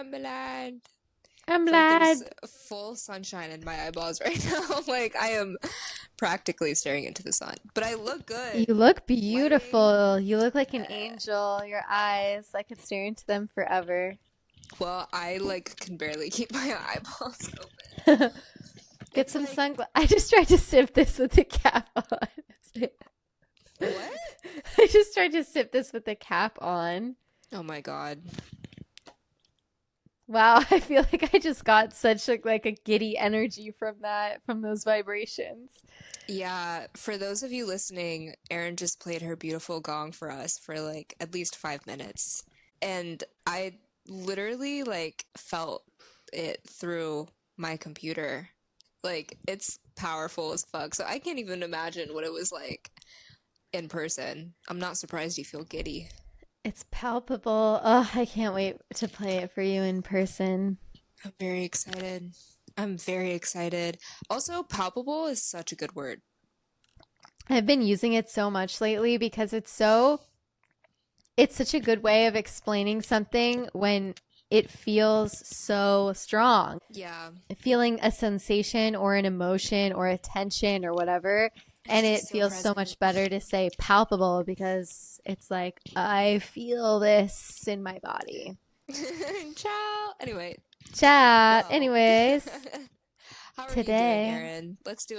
I'm blind. I'm Like there's glad. full sunshine in my eyeballs right now. Like I am practically staring into the sun. But I look good. You look Lighting. beautiful. You look like an uh, angel. Your eyes, I could stare into them forever. Well, I like can barely keep my eyeballs open. Get It's some like, sunglasses. I just tried to sip this with the cap on. what? I just tried to sip this with the cap on. Oh my God. Wow, I feel like I just got such like a giddy energy from that, from those vibrations. Yeah, for those of you listening, Erin just played her beautiful gong for us for like at least 5 minutes. And I literally like felt it through my computer. Like it's powerful as fuck. So I can't even imagine what it was like in person. I'm not surprised you feel giddy. It's palpable. Oh, I can't wait to play it for you in person. I'm very excited. I'm very excited. Also, palpable is such a good word. I've been using it so much lately because it's such a good way of explaining something when it feels so strong. Yeah, Feeling a sensation or an emotion or a tension or whatever. it's And just it so feels so present. much better to say palpable because it's like, I feel this in my body. Ciao. Anyway, Chat. well, Anyways, how are you doing, today, Erin? Let's do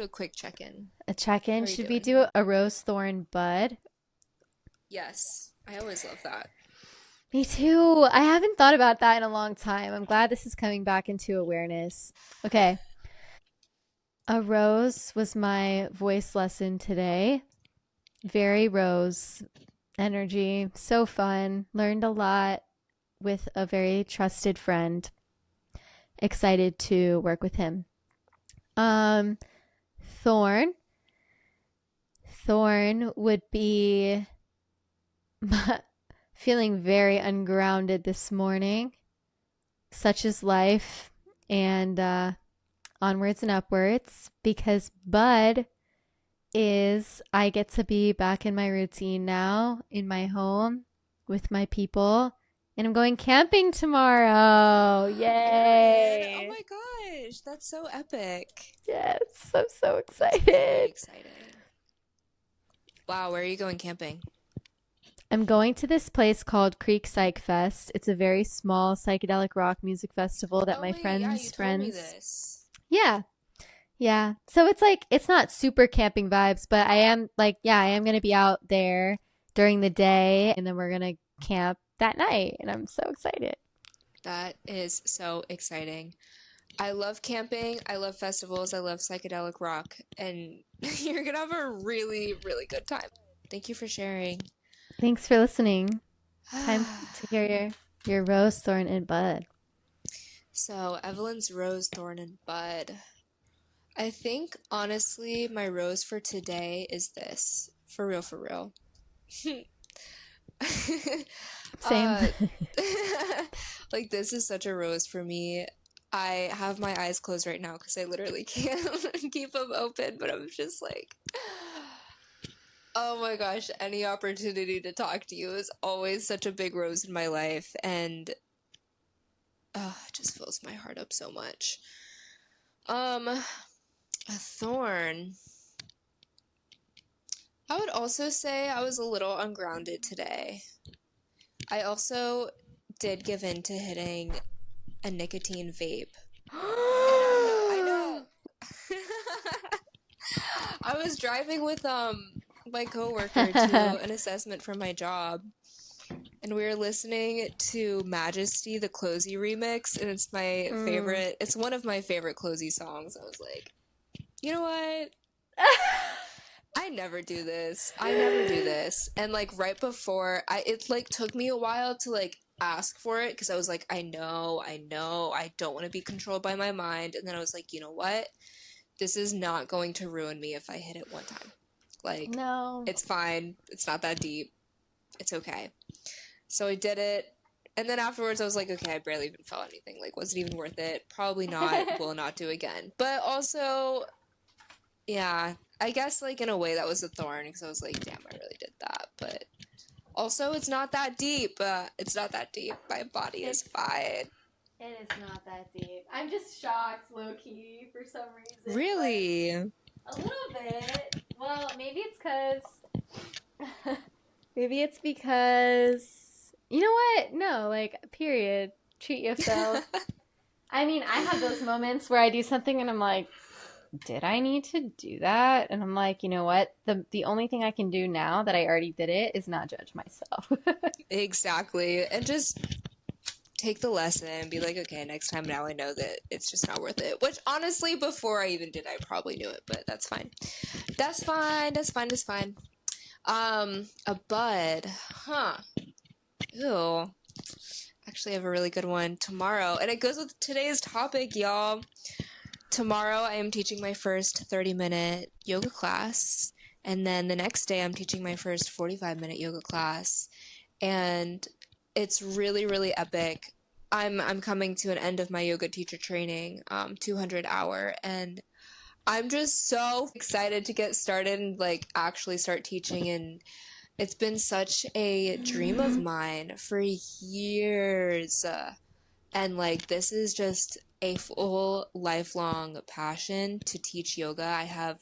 a quick check-in. a check How in. are you Should we doing? do a rose thorn bud? Yes, I always love that. Me too. I haven't thought about that in a long time. I'm glad this is coming back into awareness. Okay. A rose was my voice lesson today. Very rose energy. So fun. Learned a lot with a very trusted friend. Excited to work with him. Um, Thorn. Thorn would be feeling very ungrounded this morning. Such is life. And onwards and upwards because Bud is I get to be back in my routine now in my home with my people. And I'm going camping tomorrow. Erin, oh Yay. my gosh, that's so epic. Yes, I'm so That's very excited. exciting. Wow, where are you going camping? I'm going to this place called Creek Psych Fest. It's a very small psychedelic rock music festival that Oh my wait, yeah, you friends told me friends. this. Yeah. Yeah. So it's like it's not super camping vibes, but I am like, yeah, I am gonna be out there during the day and then we're gonna camp that night and I'm so excited. That is so exciting. I love camping, I love festivals, I love psychedelic rock, and you're gonna have a really, really good time. Thank you for sharing. Thanks for listening. Time to hear your rose, thorn, and bud. So, Evelyn's rose, thorn, and bud. I think honestly, my rose for today is this. For real, for real. Same. uh, like this is such a rose for me. I have my eyes closed right now because I literally can't keep them open, but I'm just like, oh my gosh, any opportunity to talk to you is always such a big rose in my life, and it just fills my heart up so much. A thorn. I would also say I was a little ungrounded today. I also did give in to hitting a nicotine vape. And I know. I was driving with my coworker to an assessment for my job, and we were listening to Majesty, the Closey remix, and it's my Mm. favorite. It's one of my favorite Closey songs. I was like, you know what? I never do this. I never do this. And like right before it like took me a while to like ask for it because I was like, I don't want to be controlled by my mind. And then I was like, you know what? This is not going to ruin me if I hit it one time. Like, No. it's fine. It's not that deep. It's okay. So I did it. And then afterwards, I was like, okay, I barely even felt anything. Like, was it even worth it? Probably not. Will not do again. But also, yeah, I guess, like, in a way that was a thorn because I was like, damn, I really did that. But Also, it's not that deep. It's not that deep. My body is fine. It is not that deep. I'm just shocked, low key, for some reason. Really? A little bit. Well, maybe it's because. Maybe it's because. You know what? No, like, period. Treat yourself. I mean, I have those moments where I do something and I'm like, did I need to do that? And I'm like, you know what? The only thing I can do now that I already did it is not judge myself. Exactly. And just take the lesson and be like, okay, next time now I know that it's just not worth it. Which honestly, before I even did, I probably knew it, but that's fine. That's fine. That's fine. That's fine. A bud. Huh. Ew. Actually, I have a really good one tomorrow, and it goes with today's topic, y'all. Tomorrow, I am teaching my first 30-minute yoga class, and then the next day, I'm teaching my first 45-minute yoga class, and it's really, really epic. I'm coming to an end of my yoga teacher training, 200 hour, and I'm just so excited to get started and like actually start teaching. And it's been such a dream of mine for years. And like this is just a full lifelong passion to teach yoga. I have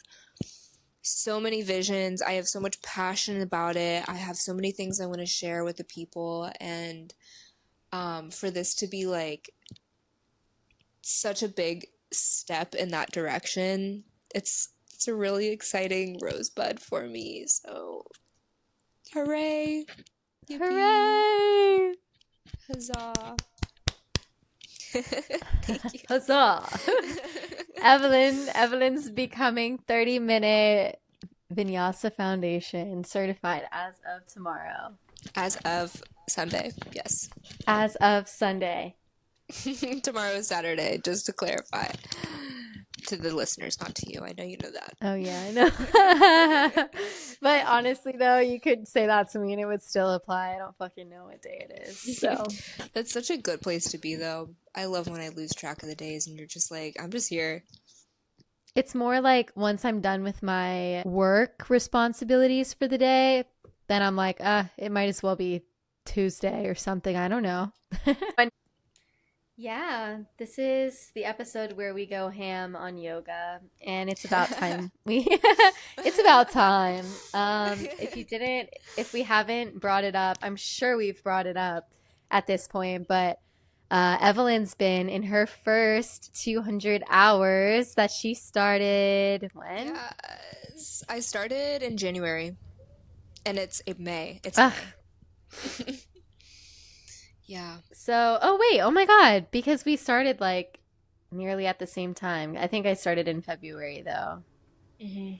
so many visions. I have so much passion about it. I have so many things I want to share with the people, and for this to be like such a big step in that direction, it's a really exciting rosebud for me. So, hooray! Yippee. Hooray! Huzzah! Thank you. Huzzah! Evelyn's becoming 30-minute Vinyasa Foundation certified as of tomorrow. As of Sunday, yes. As of Sunday. Tomorrow is Saturday, just to clarify. To the listeners, not to you. I know you know that. Oh, yeah, I know. But honestly, though, you could say that to me and it would still apply. I don't fucking know what day it is. So That's such a good place to be, though. I love when I lose track of the days and you're just like, I'm just here. it's more like once I'm done with my work responsibilities for the day, then I'm like, it might as well be Tuesday or something. I don't know. Yeah, this is the episode where we go ham on yoga, and it's about time. It's about time. If we haven't brought it up, I'm sure we've brought it up at this point, but Evelyn's been in her first 200 hours that she started when? Yes. I started in January, and it's in May. It's Ugh. May. Yeah. So, oh my God, because we started like nearly at the same time. I think I started in February though. Mm-hmm.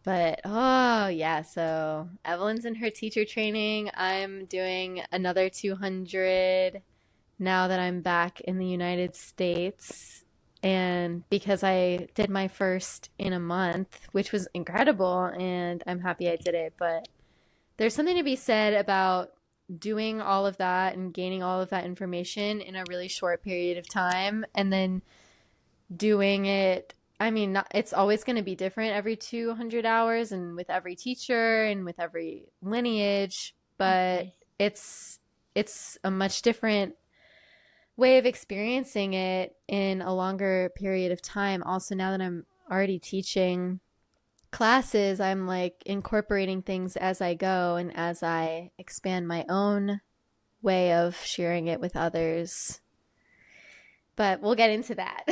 But oh yeah, so Evelyn's in her teacher training. I'm doing another 200 now that I'm back in the United States. And because I did my first in a month, which was incredible, and I'm happy I did it, but there's something to be said about doing all of that and gaining all of that information in a really short period of time and then doing it. I mean, it's always going to be different every 200 hours and with every teacher and with every lineage, but it's a much different way of experiencing it in a longer period of time. Also, now that I'm already teaching classes, I'm like incorporating things as I go and as I expand my own way of sharing it with others. But we'll get into that.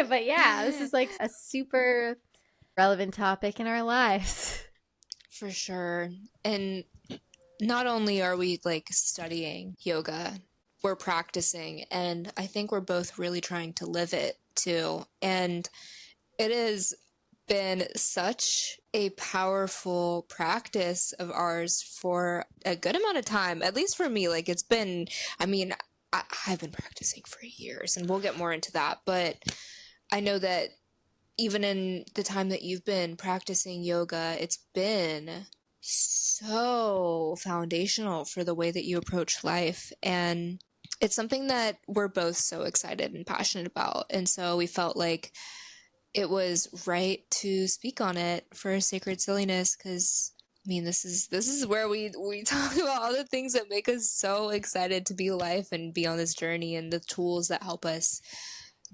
But yeah, this is like a super relevant topic in our lives. For sure. And not only are we like studying yoga, we're practicing, and I think we're both really trying to live it too. And it has been such a powerful practice of ours for a good amount of time, at least for me. Like it's been, I mean, I've been practicing for years, and we'll get more into that, but I know that even in the time that you've been practicing yoga, it's been so foundational for the way that you approach life. And it's something that we're both so excited and passionate about. And so we felt like it was right to speak on it for Sacred Silliness, because mean, this is where we talk about all the things that make us so excited to be alive and be on this journey and the tools that help us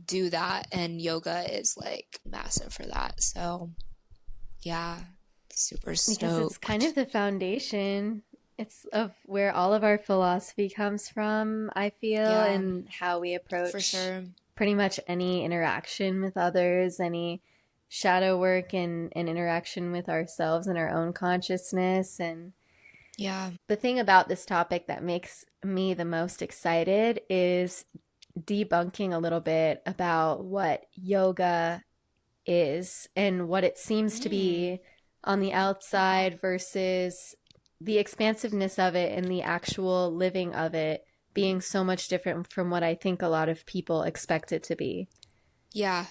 do that. And yoga is like massive for that. So, yeah, super Because it's kind of stoked. the foundation. It's of where all of our philosophy comes from, I feel, Yeah, and how we for approach sure. pretty much any interaction with others, any shadow work and interaction with ourselves and our own consciousness. And Yeah. the thing about this topic that makes me the most excited is debunking a little bit about what yoga is and what it seems to Mm. be on the outside versus the expansiveness of it and the actual living of it being so much different from what I think a lot of people expect it to be. Yeah.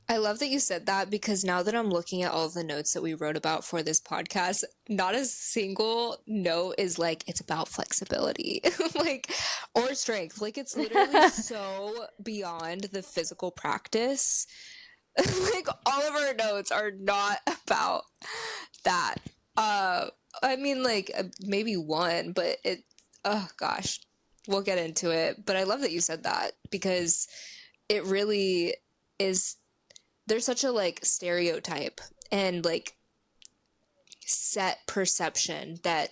I love that you said that because now that I'm looking at all of the notes that we wrote about for this podcast, not a single note is like it's about flexibility, like or strength. Like it's literally so beyond the physical practice. Like all of our notes are not about that. Uh I mean like maybe one, but it oh gosh, we'll get into it. But I love that you said that because it really is there's such a like stereotype and like set perception that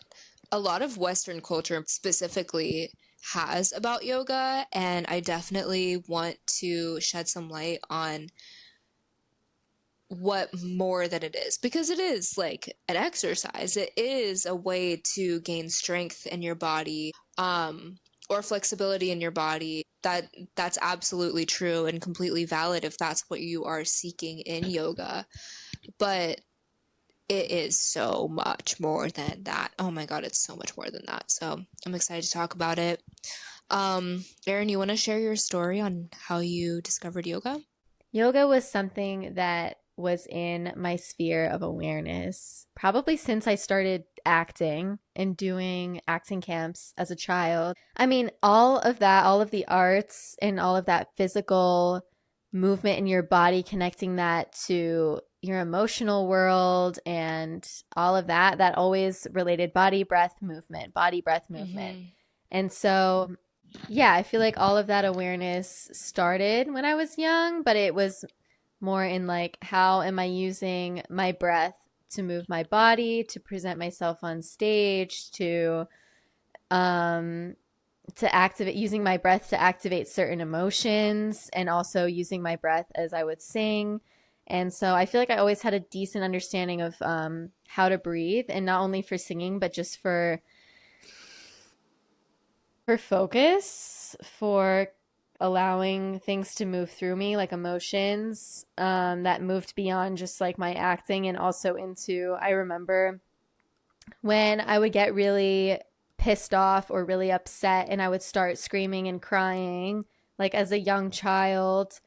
a lot of Western culture specifically has about yoga. And I definitely want to shed some light on what more that it is because it is like an exercise. It is a way to gain strength in your body, or flexibility in your body. That's absolutely true and completely valid if that's what you are seeking in yoga. But it is so much more than that. Oh my God, it's so much more than that. So I'm excited to talk about it. Erin, you want to share your story on how you discovered yoga? Yoga was something that was in my sphere of awareness probably since I started acting and doing acting camps as a child. I mean, all of that, all of the arts and all of that physical movement in your body, connecting that to your emotional world and all of that, that always related body, breath, movement. Mm-hmm. And so yeah, I feel like all of that awareness started when I was young, but it was more in like, how am I using my breath to move my body, to present myself on stage, um, to activate, using my breath to activate certain emotions, and also using my breath as I would sing. And so I feel like I always had a decent understanding of how to breathe, and not only for singing, but just for focus, for allowing things to move through me, like emotions, that moved beyond just like my acting and also into, I remember when I would get really pissed off or really upset and I would start screaming and crying, like as a young child,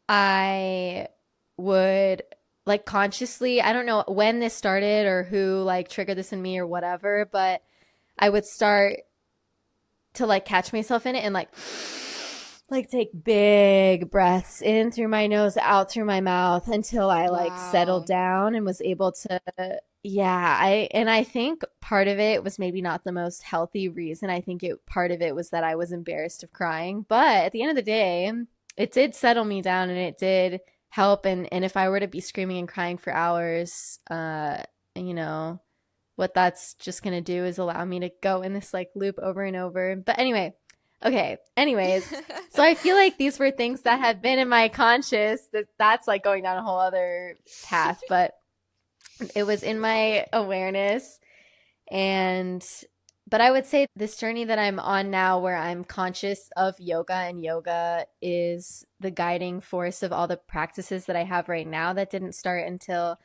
I would like consciously, I don't know when this started or who like triggered this in me or whatever, but I would start to like catch myself in it and like take big breaths in through my nose, out through my mouth until I like settled Wow. down and was able to, yeah, I think part of it was maybe not the most healthy reason. I think it part of it was that I was embarrassed of crying, but at the end of the day, it did settle me down and it did help. And if I were to be screaming and crying for hours, you know, what that's just going to do is allow me to go in this like loop over and over. But anyway, okay. Anyways, so I feel like these were things that had been in my conscious, that's like going down a whole other path, but it was in my awareness. And but I would say this journey that I'm on now, where I'm conscious of yoga, and yoga is the guiding force of all the practices that I have right now, that didn't start until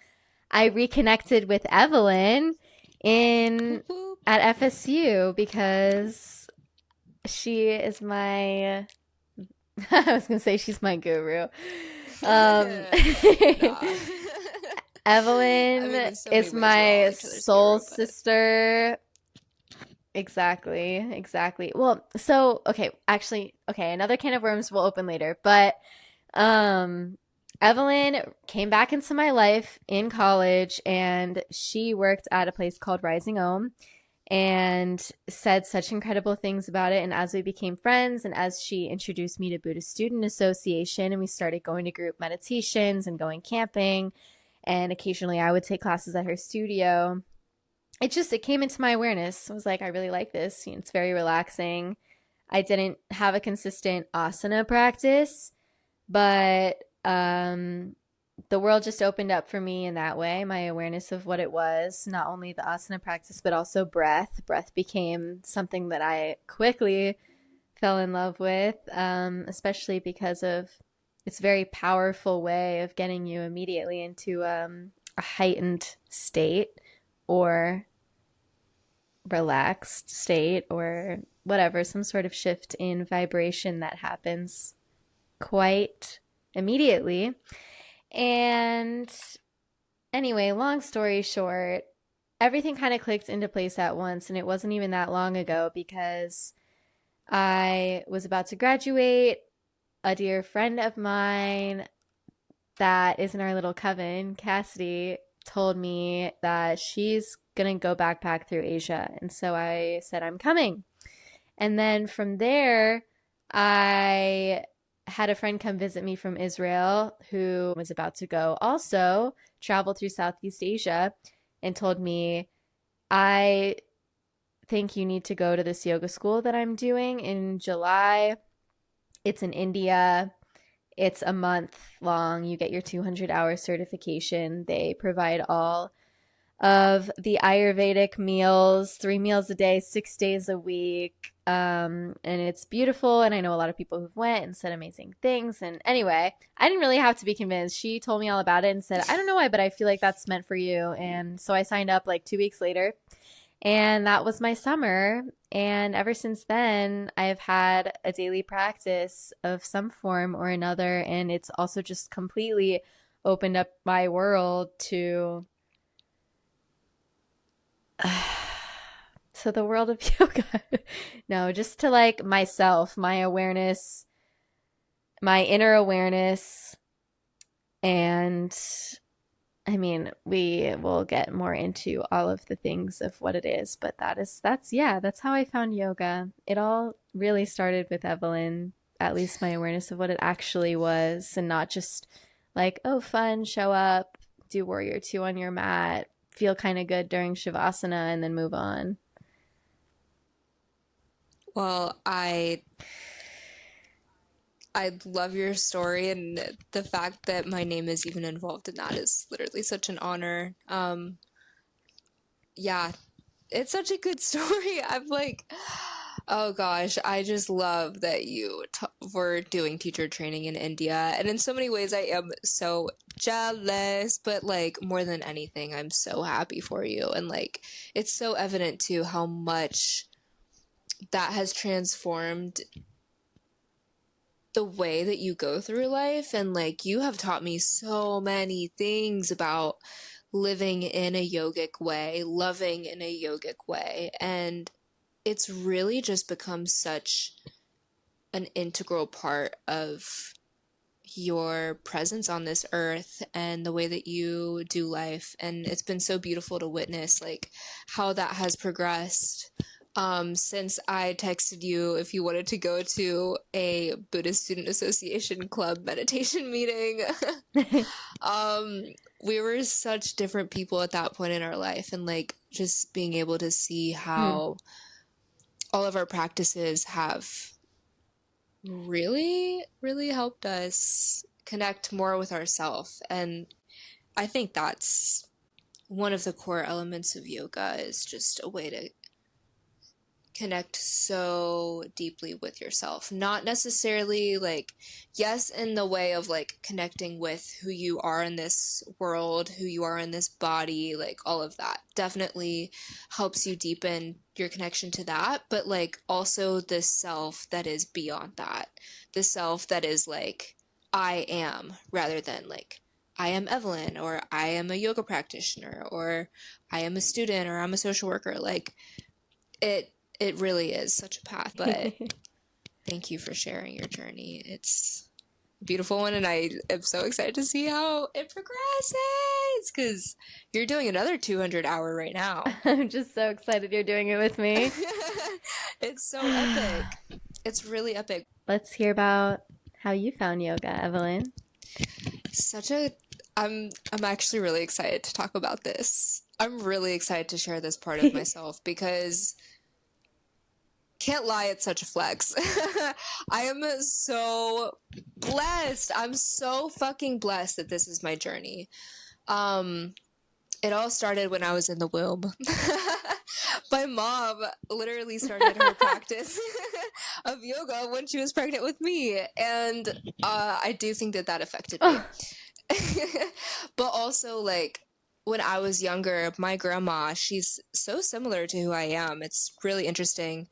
I reconnected with Evelyn in Whoop, whoop. at FSU, because she is my I was gonna say she's my guru. Um, Nah. I mean, Evelyn in so many is ways, we're all my each other's soul guru, but sister. Exactly, exactly. Well, so okay, actually, okay, another can of worms will open later, but um Evelyn came back into my life in college, and she worked at a place called Rising Ohm and said such incredible things about it. And as we became friends, and as she introduced me to Buddhist Student Association, and we started going to group meditations and going camping, and occasionally I would take classes at her studio. It came into my awareness. I was like, I really like this. You know, it's very relaxing. I didn't have a consistent asana practice, but the world just opened up for me in that way. My awareness of what it was, not only the asana practice, but also breath. Breath became something that I quickly fell in love with, especially because of its very powerful way of getting you immediately into a heightened state or relaxed state or whatever, some sort of shift in vibration that happens quite immediately. And anyway, long story short, everything kind of clicked into place at once. And it wasn't even that long ago because I was about to graduate. A dear friend of mine that is in our little coven, Cassidy, told me that she's going to go backpack through Asia. And so I said, I'm coming. And then from there, I had a friend come visit me from Israel who was about to go also travel through Southeast Asia and told me, I think you need to go to this yoga school that I'm doing in July. It's in India. It's a month long. You get your 200-hour certification. They provide all of the Ayurvedic meals, 3 meals a day, 6 days a week. And it's beautiful. And I know a lot of people who've went and said amazing things. And anyway, I didn't really have to be convinced. She told me all about it and said, I don't know why, but I feel like that's meant for you. And so I signed up like 2 weeks later. And that was my summer. And ever since then, I've had a daily practice of some form or another. And it's also just completely opened up my world to to the world of yoga. No, just to like myself, my awareness, my inner awareness. And I mean, we will get more into all of the things of what it is, but that's how I found yoga. It all really started with Evelyn, at least my awareness of what it actually was, and not just like, oh, fun, show up, do warrior two on your mat, feel kind of good during Shavasana, and then move on. Well, I love your story, and the fact that my name is even involved in that is literally such an honor. Yeah, it's such a good story. I'm like, oh gosh, I just love that you t were doing teacher training in India. And in so many ways, I am so jealous, but like more than anything, I'm so happy for you. And like, it's so evident too how much that has transformed the way that you go through life. And like, you have taught me so many things about living in a yogic way, loving in a yogic way. And it's really just become such an integral part of your presence on this earth and the way that you do life. And it's been so beautiful to witness like how that has progressed. Since I texted you if you wanted to go to a Buddhist Student Association Club meditation meeting, um, we were such different people at that point in our life, and like just being able to see Hmm. how all of our practices have really, really helped us connect more with ourselves. And I think that's one of the core elements of yoga is just a way to connect so deeply with yourself. Not necessarily like, yes, in the way of like connecting with who you are in this world, who you are in this body, like all of that definitely helps you deepen your connection to that. But like also the self that is beyond that, the self that is like, I am, rather than like, I am Evelyn, or I am a yoga practitioner, or I am a student, or I'm a social worker. Like, it it really is such a path, but thank you for sharing your journey. It's beautiful one, and I am so excited to see how it progresses because you're doing another 200-hour right now. I'm just so excited you're doing it with me. It's so epic. It's really epic. Let's hear about how you found yoga, Evelyn. Such a I'm actually really excited to talk about this. I'm really excited to share this part of myself because can't lie, it's such a flex. I am so blessed. I'm so fucking blessed that this is my journey. Um, it all started when I was in the womb. My mom literally started her practice of yoga when she was pregnant with me, and I do think that that affected me. But also, like, when I was younger, my grandma, she's so similar to who I am. It's really interesting.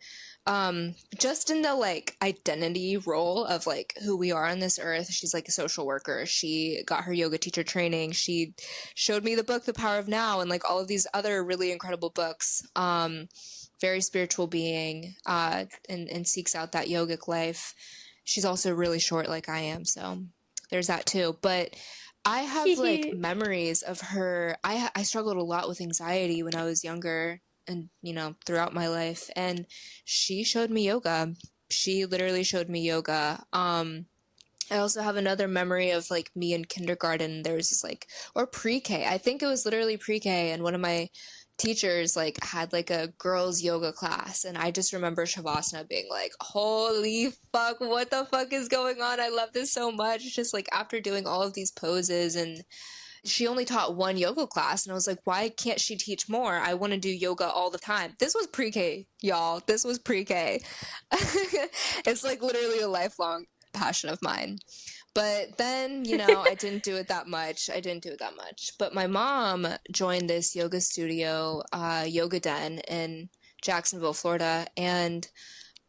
Just in the like identity role of like who we are on this earth. She's like a social worker. She got her yoga teacher training. She showed me the book The Power of Now and like all of these other really incredible books. Very spiritual being, and seeks out that yogic life. She's also really short like I am, so there's that too. But I have like memories of her. I struggled a lot with anxiety when I was younger and, you know, throughout my life. And she showed me yoga. She literally showed me yoga. I also have another memory of like me in kindergarten. There was this like, or pre-K. I think it was literally pre-K. And one of my teachers like had like a girls yoga class. And I just remember Shavasana being like, holy fuck, what the fuck is going on? I love this so much. Just like after doing all of these poses, and she only taught one yoga class, and I was like, why can't she teach more? I want to do yoga all the time. This was pre-K, y'all. This was pre-K. It's like literally a lifelong passion of mine. But then, you know, I didn't do it that much. But my mom joined this yoga studio, Yoga Den in Jacksonville, Florida, and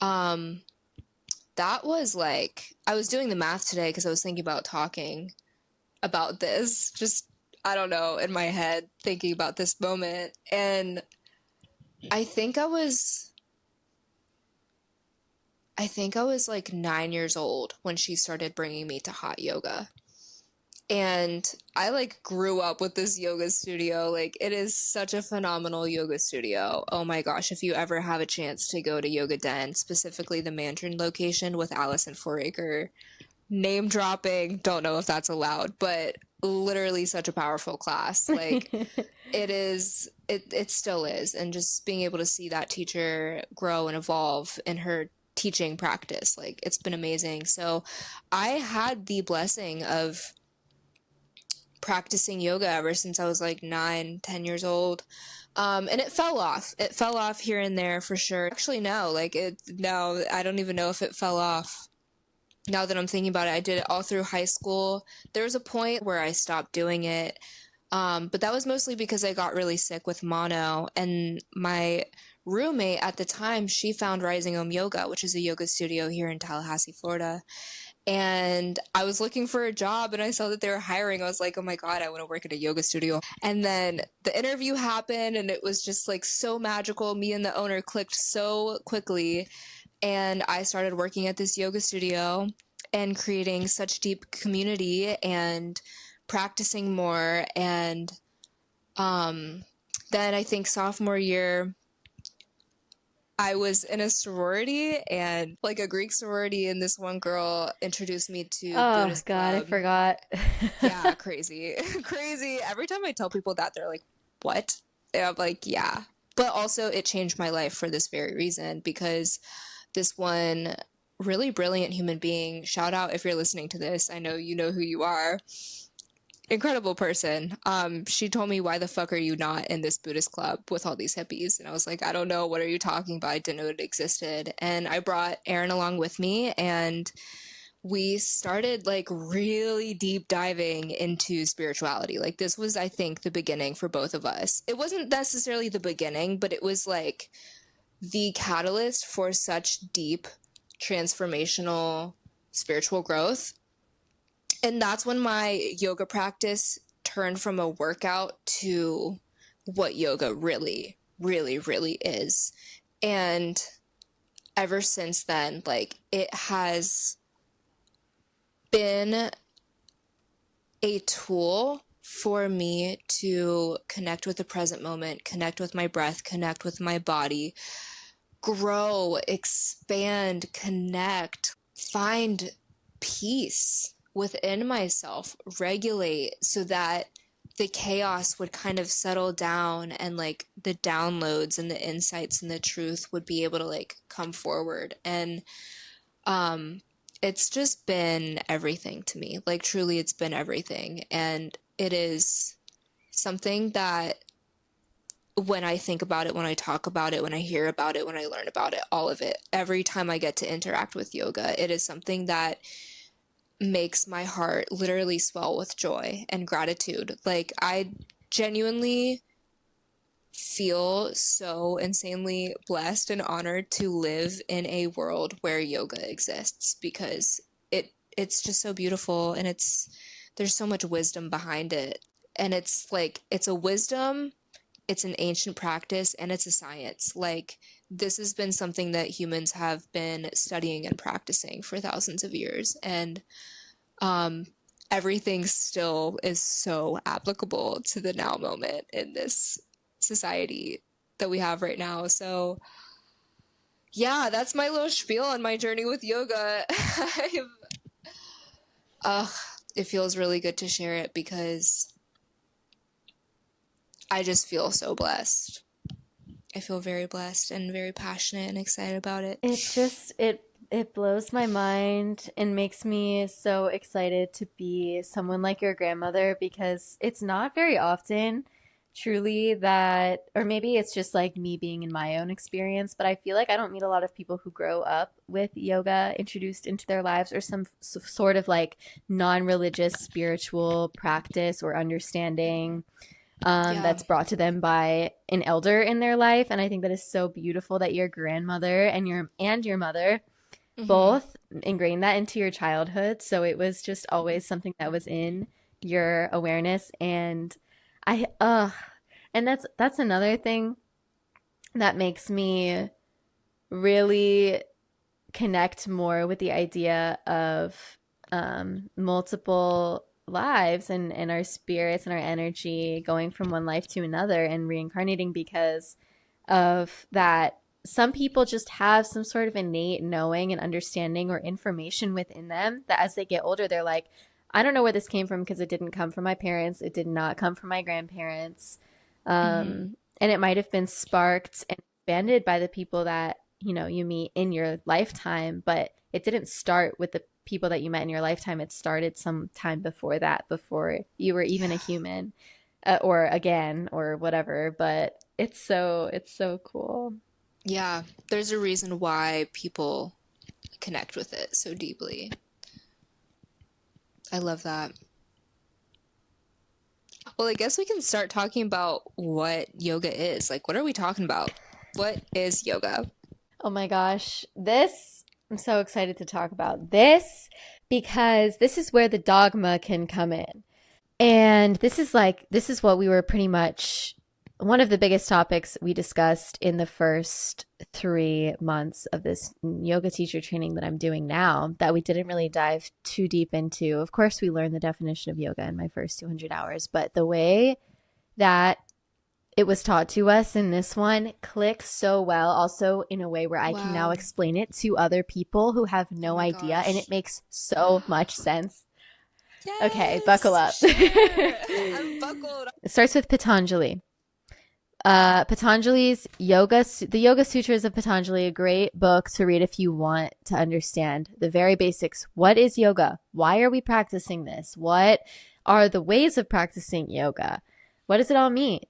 that was like, I was doing the math today because I was thinking about talking about this, just, I don't know, in my head, thinking about this moment. And I think I was like 9 years old when she started bringing me to hot yoga. And I like grew up with this yoga studio. Like, it is such a phenomenal yoga studio. Oh my gosh, if you ever have a chance to go to Yoga Den, specifically the Mandarin location with Allison Foraker, name dropping, don't know if that's allowed, but literally such a powerful class. Like, it still is. And just being able to see that teacher grow and evolve in her teaching practice, like, it's been amazing. So I had the blessing of practicing yoga ever since I was like 9, 10 years old. And it fell off. It fell off here and there for sure. Actually, no, I don't even know if it fell off. Now that I'm thinking about it, I did it all through high school. There was a point where I stopped doing it. But that was mostly because I got really sick with mono, and my roommate at the time, she found Rising Om Yoga, which is a yoga studio here in Tallahassee, Florida. And I was looking for a job and I saw that they were hiring. I was like, oh my God, I want to work at a yoga studio. And then the interview happened and it was just like so magical. Me and the owner clicked so quickly. And I started working at this yoga studio and creating such deep community and practicing more. And then I think sophomore year, I was in a sorority, and like a Greek sorority, and this one girl introduced me to Oh Buddhist God, I club. forgot. Yeah, crazy. Crazy. Every time I tell people that, they're like, what? And I'm like, yeah. But also, it changed my life for this very reason, because this one really brilliant human being, shout out if you're listening to this, I know you know who you are, incredible person. She told me, why the fuck are you not in this Buddhist club with all these hippies? And I was like, I don't know, what are you talking about? I didn't know it existed. And I brought Aaron along with me, and we started like really deep diving into spirituality. Like, this was, I think, the beginning for both of us. It wasn't necessarily the beginning, but it was like the catalyst for such deep transformational spiritual growth. And that's when my yoga practice turned from a workout to what yoga really, really, really is. And ever since then, like, it has been a tool for me to connect with the present moment, connect with my breath, connect with my body, grow, expand, connect, find peace within myself, regulate so that the chaos would kind of settle down and like the downloads and the insights and the truth would be able to like come forward. And um it's just been everything to me. Like truly it's been everything. And it is something that when I think about it, when I talk about it, when I hear about it, when I learn about it, all of it, every time I get to interact with yoga, it is something that makes my heart literally swell with joy and gratitude. Like, I genuinely feel so insanely blessed and honored to live in a world where yoga exists because it's just so beautiful and there's so much wisdom behind it. And it's like it's a wisdom, it's an ancient practice, and it's a science. Like, this has been something that humans have been studying and practicing for thousands of years. And um, everything still is so applicable to the now moment in this society that we have right now. So, yeah, that's my little spiel on my journey with yoga. uh, it feels really good to share it because I just feel so blessed. I feel very blessed and very passionate and excited about it. It blows my mind and makes me so excited to be someone like your grandmother because it's not very often truly that, or maybe it's just like me being in my own experience, but I feel like I don't meet a lot of people who grow up with yoga introduced into their lives or some sort of like non-religious spiritual practice or understanding Yeah. that's brought to them by an elder in their life. And I think that is so beautiful that your grandmother and your mother Mm-hmm. both ingrained that into your childhood. So it was just always something that was in your awareness. And I and that's another thing that makes me really connect more with the idea of multiple lives and our spirits and our energy going from one life to another and reincarnating because of that. Some people just have some sort of innate knowing and understanding or information within them that as they get older, they're like, I don't know where this came from because it didn't come from my parents. It did not come from my grandparents. Mm-hmm. And it might have been sparked and expanded by the people that, you know, you meet in your lifetime, but it didn't start with the people that you met in your lifetime. It started some time before that, before you were even a Yeah. human, or again, or whatever. But it's so cool. Yeah. There's a reason why people connect with it so deeply. I love that. Well, I guess we can start talking about what yoga is. Like, what are we talking about? What is yoga? Oh my gosh, I'm so excited to talk about this because this is where the dogma can come in. And this is what we were pretty much one of the biggest topics we discussed in the first 3 months of this yoga teacher training that I'm doing now that we didn't really dive too deep into. Of course, we learned the definition of yoga in my first 200 hours, but the way that it was taught to us in this one clicks so well, also in a way where I can now Wow. explain it to other people who have Oh no my idea, and it gosh. makes so much sense. Okay, buckle Yes, up. share. I'm It buckled. starts with Patanjali. The Yoga Sutras of Patanjali, a great book to read if you want to understand the very basics. What is yoga? Why are we practicing this? What are the ways of practicing yoga? What does it all mean?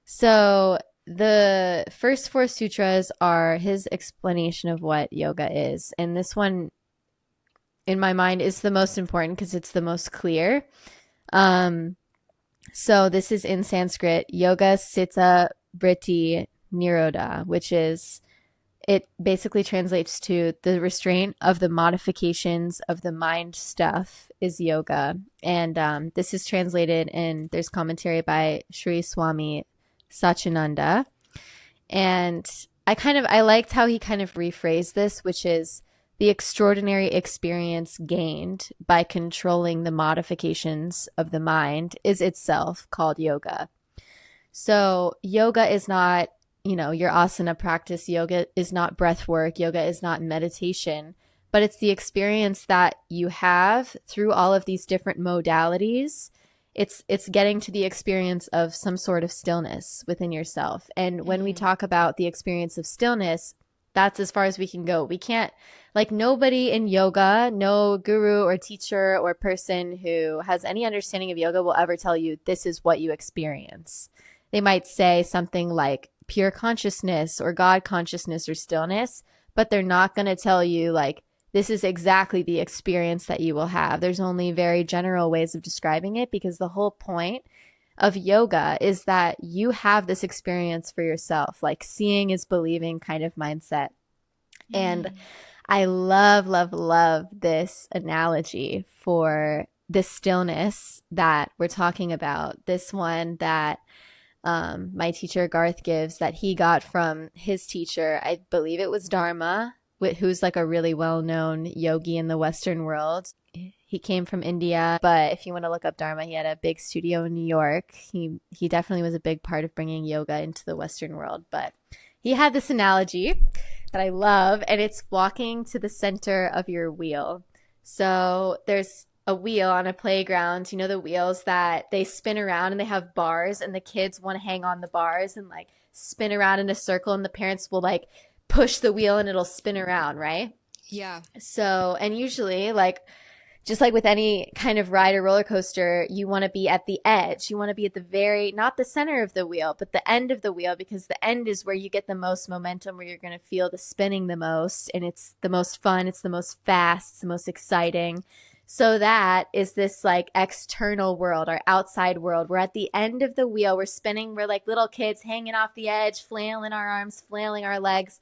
So, the first four sutras are his explanation of what yoga is. And this one, in my mind, is the most important because it's the most clear. Um, so this is in Sanskrit, Yoga Sitta Vritti Nirodha, which is, it basically translates to the restraint of the modifications of the mind stuff is yoga. And this is translated in, there's commentary by Sri Swami Satchinanda. And I liked how he kind of rephrased this, which is the extraordinary experience gained by controlling the modifications of the mind is itself called yoga. So, yoga is not, your asana practice. Yoga is not breath work. Yoga is not meditation, but it's the experience that you have through all of these different modalities. It's getting to the experience of some sort of stillness within yourself. And when we Mm. talk about the experience of stillness, that's as far as we can go. We can't, like, nobody in yoga, no guru or teacher or person who has any understanding of yoga will ever tell you this is what you experience. They might say something like pure consciousness or God consciousness or stillness, but they're not going to tell you, like, this is exactly the experience that you will have. There's only very general ways of describing it because the whole point of yoga is that you have this experience for yourself, like seeing is believing kind of mindset. And Mm. I love, love, love this analogy for this stillness that we're talking about. This one that my teacher Garth gives that he got from his teacher. I believe it was Dharma, who's like a really well known yogi in the Western world. He came from India, but if you want to look up Dharma, he had a big studio in New York. He definitely was a big part of bringing yoga into the Western world. But he had this analogy that I love, and it's walking to the center of your wheel. So there's a wheel on a playground, the wheels that they spin around and they have bars, and the kids want to hang on the bars and like spin around in a circle, and the parents will like push the wheel and it'll spin around, right? Yeah. So, and usually, like, just like with any kind of ride or roller coaster, you want to be at the edge. You want to be at the very, not the center of the wheel, but the end of the wheel, because the end is where you get the most momentum, where you're going to feel the spinning the most. And it's the most fun. It's the most fast. It's the most exciting. So that is this like external world, our outside world. We're at the end of the wheel. We're spinning. We're like little kids hanging off the edge, flailing our arms, flailing our legs.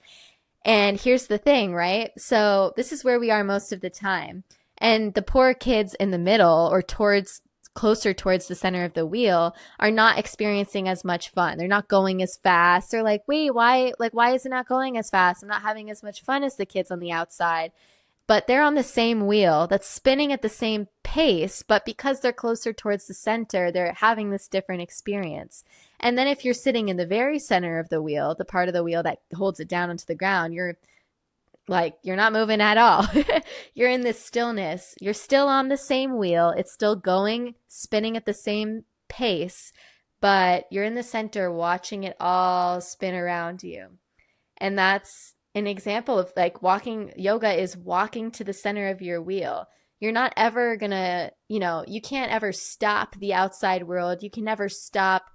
And here's the thing, right? So this is where we are most of the time. And the poor kids in the middle or closer towards the center of the wheel are not experiencing as much fun. They're not going as fast. They're like, wait, why is it not going as fast? I'm not having as much fun as the kids on the outside, but they're on the same wheel that's spinning at the same pace, but because they're closer towards the center, they're having this different experience. And then if you're sitting in the very center of the wheel, the part of the wheel that holds it down onto the ground, you're not moving at all. You're in this stillness. You're still on the same wheel. It's still going, spinning at the same pace, but you're in the center watching it all spin around you. And that's an example of like walking. Yoga is walking to the center of your wheel. You're not ever gonna, you can't ever stop the outside world. You can never stop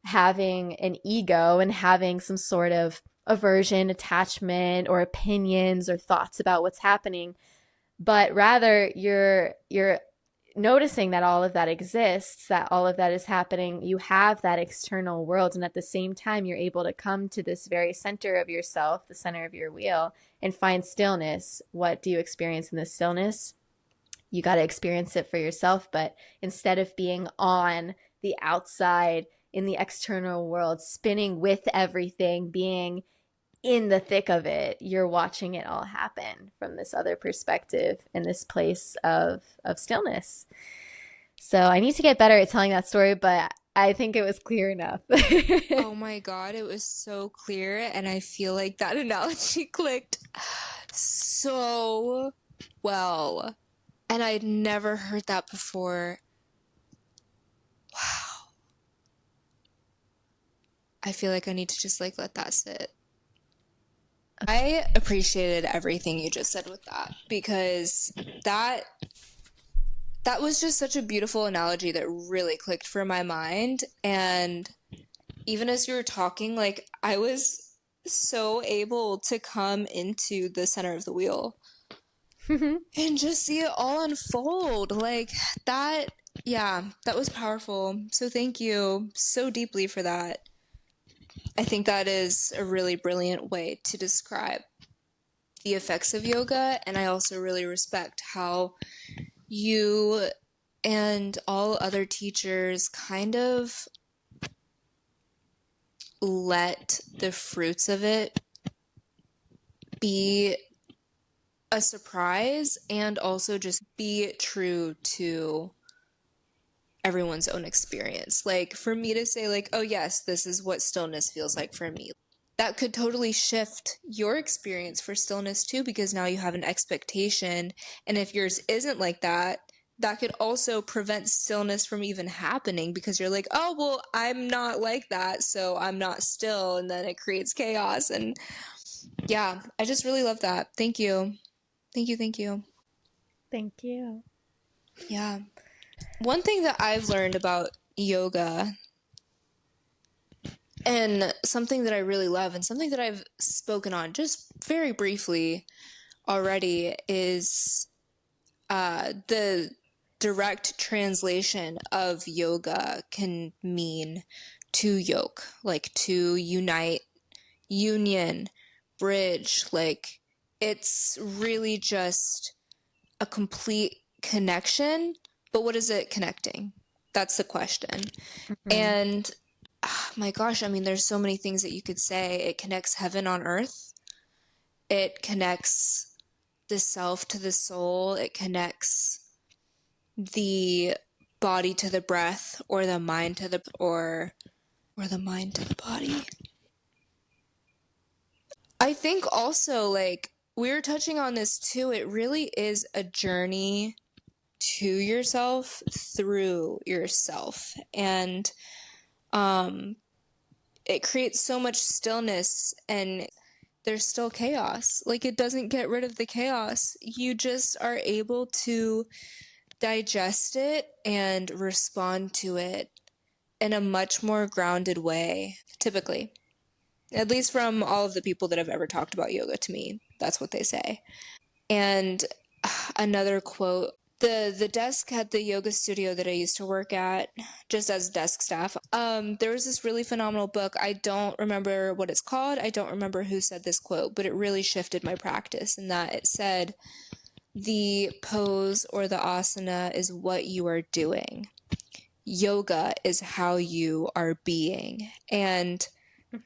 having an ego and having some sort of aversion, attachment, or opinions or thoughts about what's happening. But rather you're noticing that all of that exists, that all of that is happening. You have that external world, and at the same time you're able to come to this very center of yourself, the center of your wheel, and find stillness. What do you experience in this stillness? You got to experience it for yourself, but instead of being on the outside in the external world, spinning with everything, being in the thick of it, you're watching it all happen from this other perspective in this place of stillness. So I need to get better at telling that story, but I think it was clear enough. Oh my God, it was so clear, and I feel like that analogy clicked so well. And I'd never heard that before. Wow. I feel like I need to just like let that sit. I appreciated everything you just said with that because that that was just such a beautiful analogy that really clicked for my mind. And even as you were talking, like I was so able to come into the center of the wheel and just see it all unfold. Like that, yeah, that was powerful. So thank you so deeply for that. I think that is a really brilliant way to describe the effects of yoga. And I also really respect how you and all other teachers kind of let the fruits of it be a surprise and also just be true to everyone's own experience. Like for me to say like, "Oh yes, this is what stillness feels like for me." That could totally shift your experience for stillness too, because now you have an expectation, and if yours isn't like that, that could also prevent stillness from even happening because you're like, "Oh, well, I'm not like that, so I'm not still," and then it creates chaos. And yeah, I just really love that. Thank you. Thank you, thank you. Thank you. Yeah. One thing that I've learned about yoga, and something that I really love, and something that I've spoken on just very briefly already, is the direct translation of yoga can mean to yoke, like to unite, union, bridge. Like it's really just a complete connection. But what is it connecting? That's the question. Mhm. And my gosh, I mean, there's so many things that you could say. It connects heaven on earth. It connects the self to the soul. It connects the body to the breath, or the mind to the or the mind to the body. I think also like we were touching on this too. It really is a journey to yourself through yourself, and um it creates so much stillness, and there's still chaos. Like it doesn't get rid of the chaos. You just are able to digest it and respond to it in a much more grounded way, typically. At least from all of the people that have ever talked about yoga to me, that's what they say. And another quote, the desk at the yoga studio that I used to work at, just as desk staff, there was this really phenomenal book. I don't remember what it's called. I don't remember who said this quote, but it really shifted my practice in that it said, the pose or the asana is what you are doing. Yoga is how you are being. And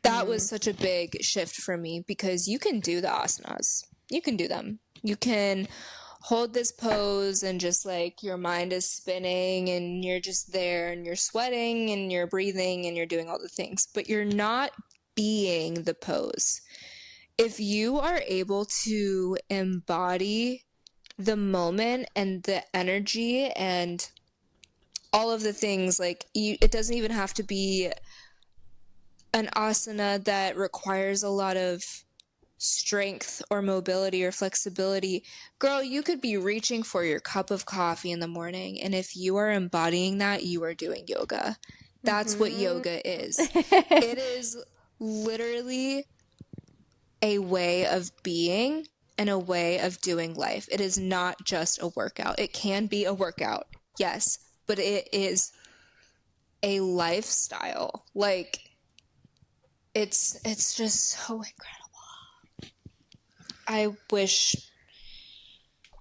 that was Mhm. such a big shift for me because you can do the asanas. You can do them. You can hold this pose and just like your mind is spinning and you're just there and you're sweating and you're breathing and you're doing all the things, but you're not being the pose. If you are able to embody the moment and the energy and all of the things, like it doesn't even have to be an asana that requires a lot of strength or mobility or flexibility. Girl, you could be reaching for your cup of coffee in the morning, and if you are embodying that, you are doing yoga. That's what Mhm. yoga is. It is literally a way of being and a way of doing life. It is not just a workout. It can be a workout, yes, but it is a lifestyle. Like it's just so incredible. I wish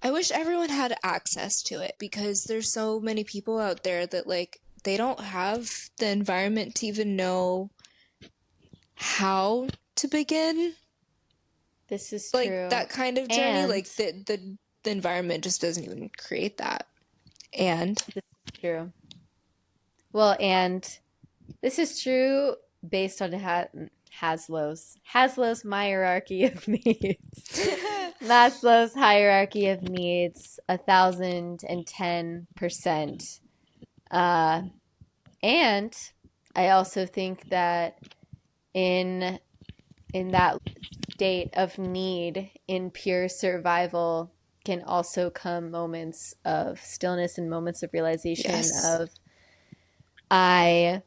I wish everyone had access to it because there's so many people out there that like they don't have the environment to even know how to begin This is like true. that kind of journey. And Like the environment just doesn't even create that. And this is true. Well, and this is true based on Haslow's hierarchy of needs. Maslow's hierarchy of needs, 1,010%. Uh, and I also think that in in that state of need, in pure survival, can also come moments of stillness and moments of realization yes. of I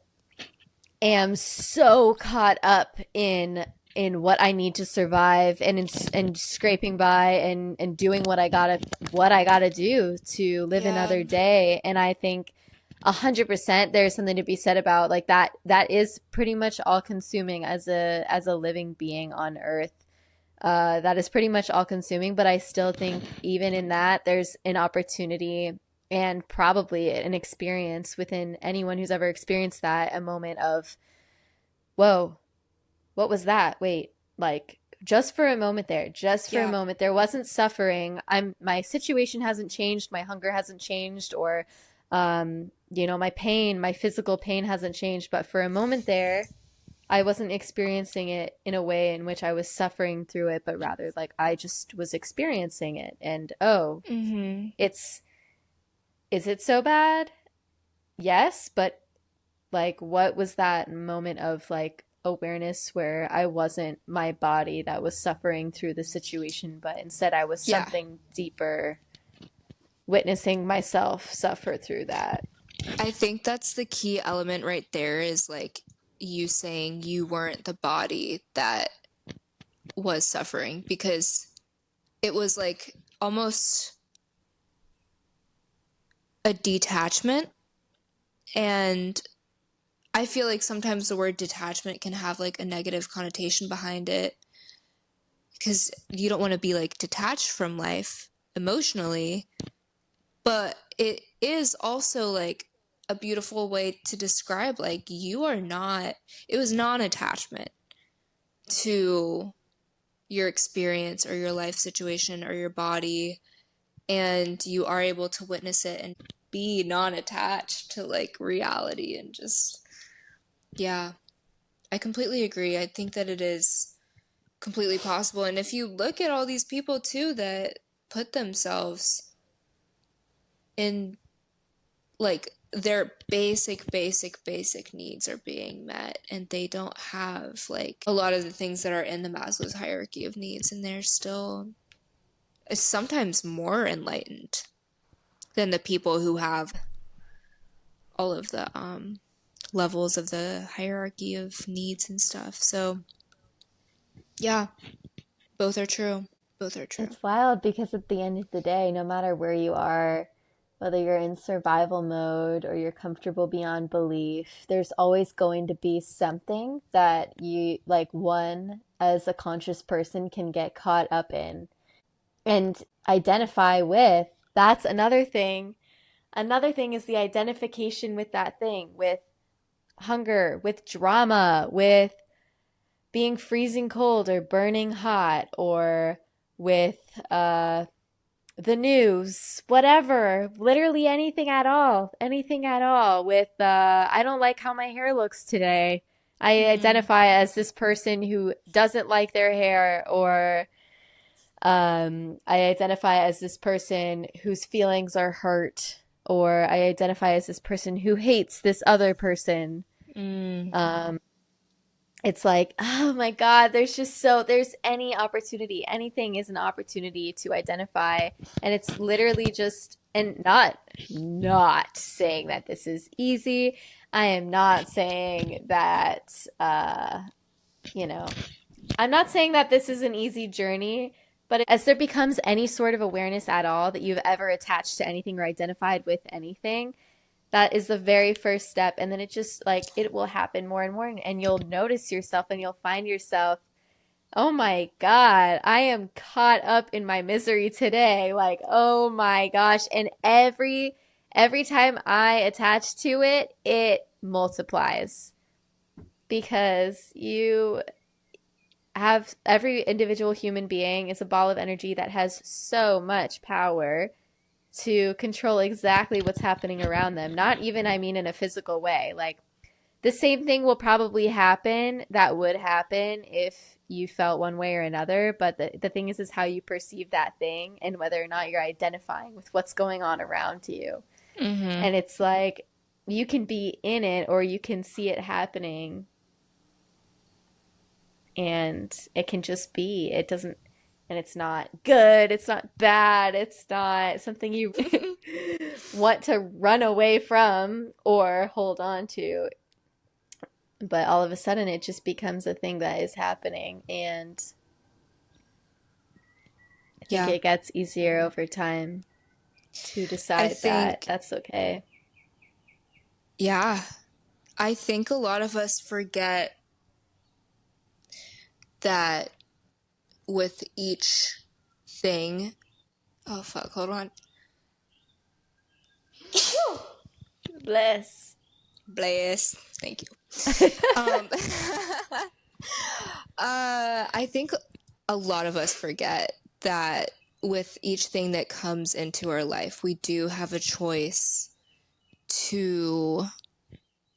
am so caught up in what I need to survive and scraping by and doing what I gotta do to live Yeah. another day. And I think 100% there's something to be said about like that is pretty much all consuming as a living being on earth. That is pretty much all consuming, but I still think even in that there's an opportunity and probably an experience within anyone who's ever experienced that, a moment of, whoa, what was that? Wait, like just for a moment there, just for a Yeah. moment. There wasn't suffering. My situation hasn't changed, my hunger hasn't changed, or my pain, my physical pain hasn't changed, but for a moment there, I wasn't experiencing it in a way in which I was suffering through it, but rather like I just was experiencing it. And oh, Mm-hmm. it's is it so bad? Yes, but like what was that moment of like awareness where I wasn't my body that was suffering through the situation, but instead I was Yeah. something deeper, witnessing myself suffer through that. I think that's the key element right there is like you saying you weren't the body that was suffering because it was like almost a detachment. And I feel like sometimes the word detachment can have like a negative connotation behind it because you don't want to be like detached from life emotionally, but it is also like a beautiful way to describe like you are not, it was non-attachment to your experience or your life situation or your body, and you are able to witness it and be non-attached to like reality and just, yeah, I completely agree. I think that it is completely possible. And if you look at all these people too that put themselves in like their basic needs are being met and they don't have like a lot of the things that are in the Maslow's hierarchy of needs, and they're still sometimes more enlightened than the people who have all of the levels of the hierarchy of needs and stuff. So yeah, both are true. Both are true. It's wild because at the end of the day, no matter where you are, whether you're in survival mode or you're comfortable beyond belief, there's always going to be something that you, like, one, as a conscious person, can get caught up in and identify with. That's another thing. Another thing is the identification with that thing, with hunger, with drama, with being freezing cold or burning hot, or with the news, whatever, literally anything at all. With I don't like how my hair looks today. I Mm-hmm. identify as this person who doesn't like their hair, or I identify as this person whose feelings are hurt, or I identify as this person who hates this other person. Mm. Um, it's like, oh my God, there's any opportunity. Anything is an opportunity to identify. And it's literally just, and not saying that this is easy. I am not saying that, you know, I'm not saying that this is an easy journey, but as there becomes any sort of awareness at all that you've ever attached to anything or identified with anything, that is the very first step. And then it just like it will happen more and more, and you'll notice yourself and you'll find yourself, oh my God, I am caught up in my misery today. Like, oh my gosh. And every time I attach to it, it multiplies because you have every individual human being is a ball of energy that has so much power to control exactly what's happening around them. Not even, I mean, in a physical way. Like, the same thing will probably happen that would happen if you felt one way or another. But the thing is how you perceive that thing and whether or not you're identifying with what's going on around you. Mm-hmm. And it's like you can be in it or you can see it happening. And it can just be. It doesn't, and it's not good, it's not bad, it's not something you want to run away from or hold on to. But all of a sudden, it just becomes a thing that is happening. And I think Yeah. it gets easier over time to I decide that think, that's okay. yeah, I think a lot of us forget that with each thing. Oh, fuck, hold on. Bless. Bless. Thank you. Um, I think a lot of us forget that with each thing that comes into our life, we do have a choice to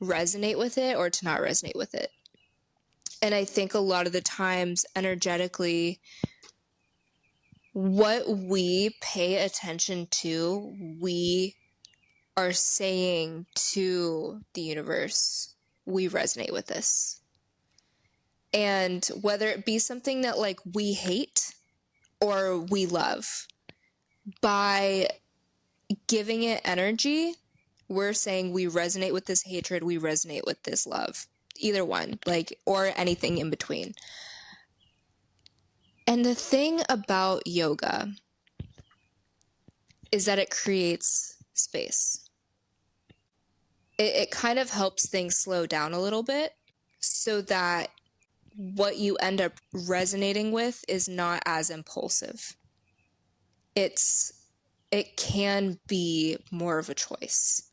resonate with it or to not resonate with it. And I think a lot of the times, energetically, what we pay attention to, we are saying to the universe, we resonate with this. And whether it be something that like we hate or we love, by giving it energy, we're saying we resonate with this hatred, we resonate with this love. Either one, like, or anything in between. And the thing about yoga is that it creates space. It kind of helps things slow down a little bit so that what you end up resonating with is not as impulsive. It can be more of a choice.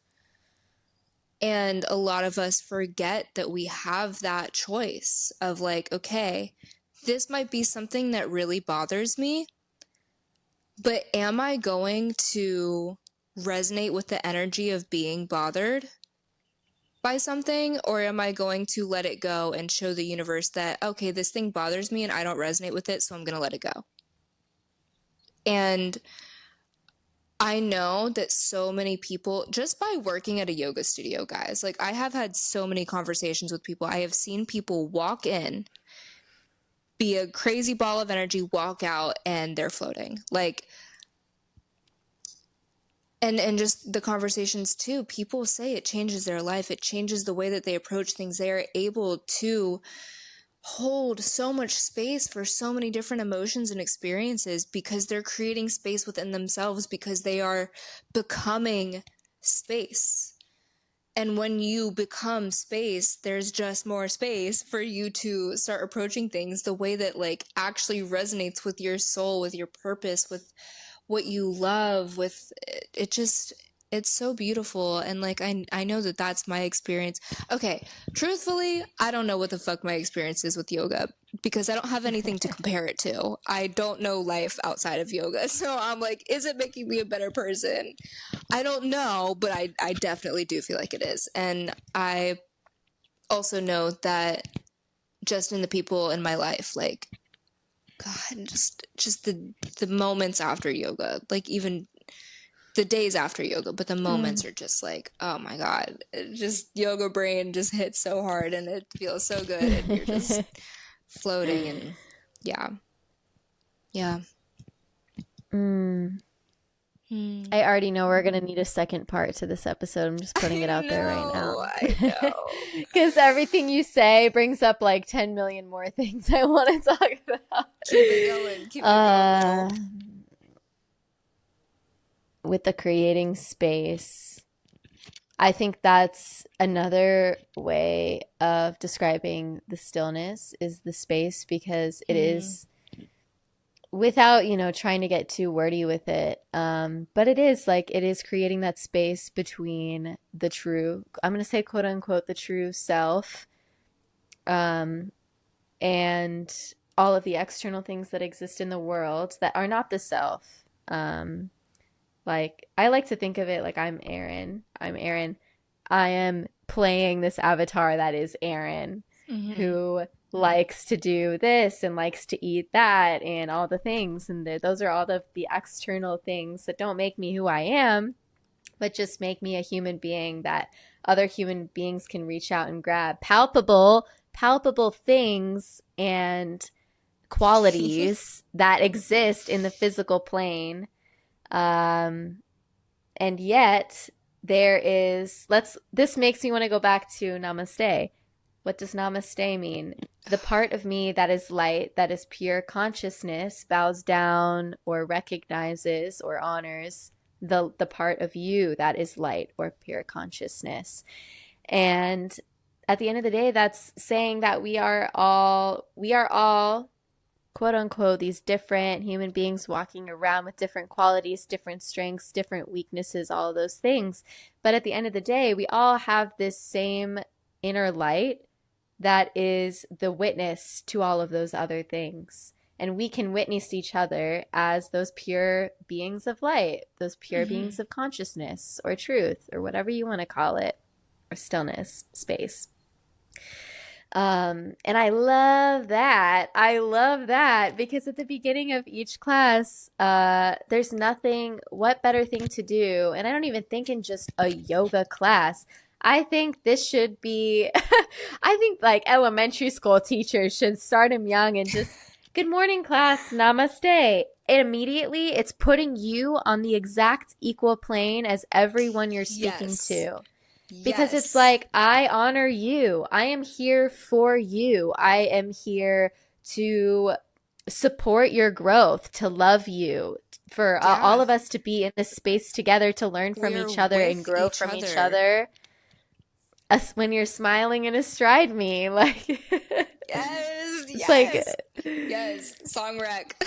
And a lot of us forget that we have that choice of like, okay, this might be something that really bothers me, but am I going to resonate with the energy of being bothered by something, or am I going to let it go and show the universe that, okay, this thing bothers me and I don't resonate with it, so I'm going to let it go? And I know that so many people, just by working at a yoga studio, guys, like I have had so many conversations with people. I have seen people walk in, be a crazy ball of energy, walk out, and they're floating. Like, and just the conversations too, people say it changes their life. It changes the way that they approach things. They are able to hold so much space for so many different emotions and experiences because they're creating space within themselves, because they are becoming space. And when you become space, there's just more space for you to start approaching things the way that like actually resonates with your soul, with your purpose, with what you love, with it. Just, it's so beautiful. And like I know that that's my experience. Okay, truthfully, I don't know what the fuck my experience is with yoga because I don't have anything to compare it to. I don't know life outside of yoga, so I'm like, is it making me a better person? I don't know, but I definitely do feel like it is. And I also know that just in the people in my life, like, God, just the moments after yoga, like even the days after yoga, but the moments are just like, oh my God, it just yoga brain just hits so hard and it feels so good and you're just floating and yeah. Yeah. I already know we're gonna need a second part to this episode. I'm just putting it out there right now. I know. Because everything you say brings up like 10 million more things I want to talk about. Keep it going. Keep it going. With the creating space, I think that's another way of describing the stillness is the space, because it is, without, trying to get too wordy with it. But it is like, it is creating that space between the true, I'm going to say quote unquote, the true self, and all of the external things that exist in the world that are not the self. Like, I like to think of it like I'm Aaron. I am playing this avatar that is Aaron, who likes to do this and likes to eat that and all the things. And those are all the external things that don't make me who I am, but just make me a human being that other human beings can reach out and grab. Palpable things and qualities that exist in the physical plane. And yet there is, this makes me want to go back to namaste. What does namaste mean? The part of me that is light, that is pure consciousness, bows down or recognizes or honors the part of you that is light or pure consciousness. And at the end of the day, that's saying that we are all quote unquote these different human beings walking around with different qualities, different strengths, different weaknesses, all of those things. But at the end of the day, we all have this same inner light that is the witness to all of those other things. and we can witness each other as those pure beings of light, those pure beings Hmm. of consciousness or truth or whatever you want to call it, or stillness, space. And I love that. I love that because at the beginning of each class, there's nothing, what better thing to do? And I don't even think in just a yoga class. I think this should be, I think like elementary school teachers should start them young and just, good morning, class, namaste. And immediately, it's putting you on the exact equal plane as everyone you're speaking Yes. to. Because it's Yes. like, I honor you. I am here for you. I am here to support your growth, to love you, for all Yeah. of us to be in this space together to learn from We're each other and with grow each from each other. other. Us when you're smiling and astride me, like Yes. it's like Yes. Yes. Song rec.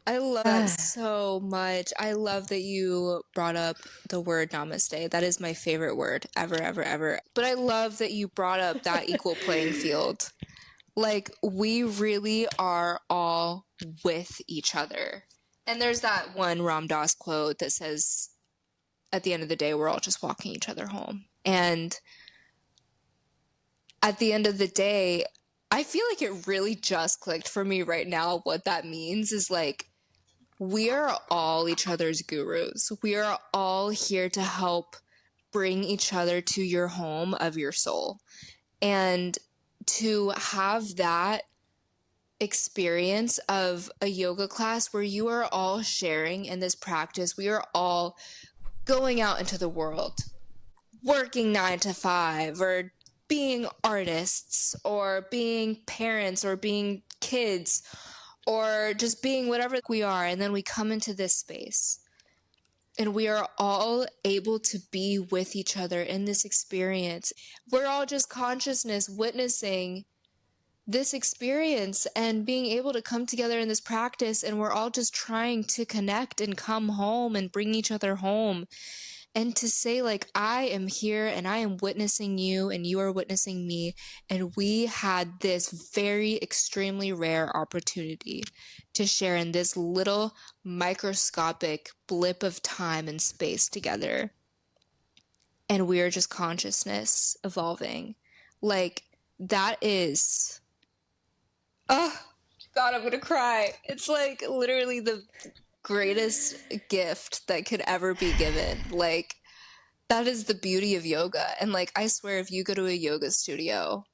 I love that so much. I love that you brought up the word namaste. That is my favorite word ever, ever, ever. But I love that you brought up that equal playing field. Like, we really are all with each other. And there's that one Ram Dass quote that says, at the end of the day, we're all just walking each other home. And at the end of the day, I feel like it really just clicked for me right now. What that means is like, we are all each other's gurus. We are all here to help bring each other to your home of your soul. And to have that experience of a yoga class where you are all sharing in this practice, we are all going out into the world, working 9 to 5, or being artists, or being parents, or being kids, or just being whatever we are. And then we come into this space and we are all able to be with each other in this experience. We're all just consciousness witnessing this experience and being able to come together in this practice, and we're all just trying to connect and come home and bring each other home, and to say like, I am here and I am witnessing you and you are witnessing me, and we had this very extremely rare opportunity to share in this little microscopic blip of time and space together, and we are just consciousness evolving. Like, that is, oh God, I'm gonna cry. It's like literally the greatest gift that could ever be given. Like, that is the beauty of yoga. And like, I swear, if you go to a yoga studio,